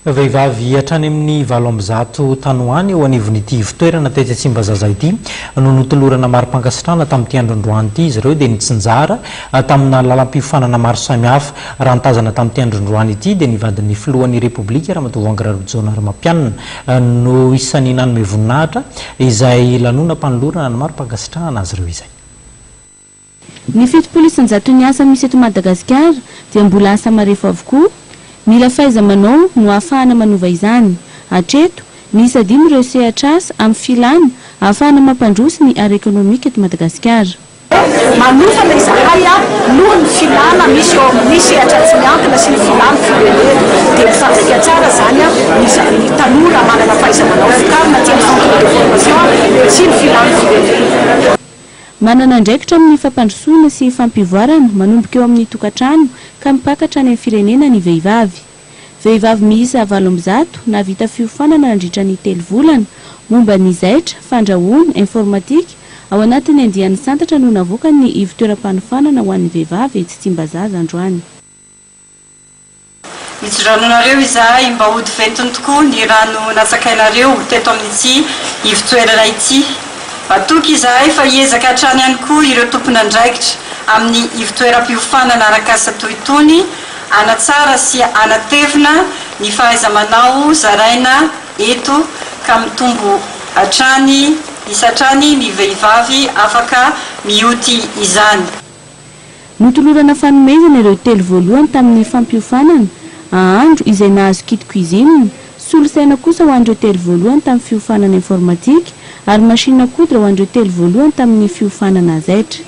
Vehivavy hatrany amin'ny 7 tanoany eo anivon'ity ivon-toerana tetsy Tsimbazaza ity no notolorana mari-pankasitrahana tamin'ity androany ity izy ireo dia Nitsinjara tamina lalam-pihofanana maro samihafa raha nitazana tamin'ity androany ity dia ny vadin'ny filohan'ny repoblika Ramatoa no isan'ny nanome voninahitra izay lanonanan ny mari-pankasitrahana azy ireo izay. Ny fitopolo isan-jaton'ny asa misy eto Madagasikara dia mbola asa marefo avokoa. Mila fahaiza-manao no ahafahana manova izany. Hatreto, miisa 5 ireo sehatra amin'ny filana ahafahana mampandroso ny ara ekonomika eto Madagasikara. Manofana izahay noho ny filana misy sehatra tsy miankina sy ny filana firenena dia mifantsika tsara zany ny tanora manana fahaiza-manao fikarina ty amin'ny centre de formation sy ny filana firenena. Manana andraikitra amin'ny fampandrosoana sy fampivoarana manomboka eo amin'ny tokantrano ka mipakatra any amin'ny firenena ny vehivavy. Vehivavy miisa 7 navita fihofanana nandritra ny 3 volana momba ny zaitra, fandrahoana, informatika ao anatin'ny andiany santatra no navoaka ny ivon-toeram-panofana ho an'ny vehivavy etsy Tsimbazaza androany. Mitsoranonareo izahay mba hody ventiny tokoa ny rano nasakainareo teto amin'ity ivon-toerana ity. Matoky izahay fa hiezaka hatrany ihany koa ireo tompon'andraikitra amin'ny ivon-toeram-pihofanana araka-asa toy itony, anatsara sy anatevina ny fahaiza-manao zaraina eto ka mitombo isatrany ny vehivavy afaka mioty izany. Notolorana fanomezana ireo 3 voalohany tamin'ny fampihofanana ahandro izay nahazo kit cuisine, solosaina kosa ho an'ireo 3 voalohany tamin'ny fihofanana informatika ary machine à coudre ho an'ireo 3 voalohany tamin'ny fihofanana zaitra.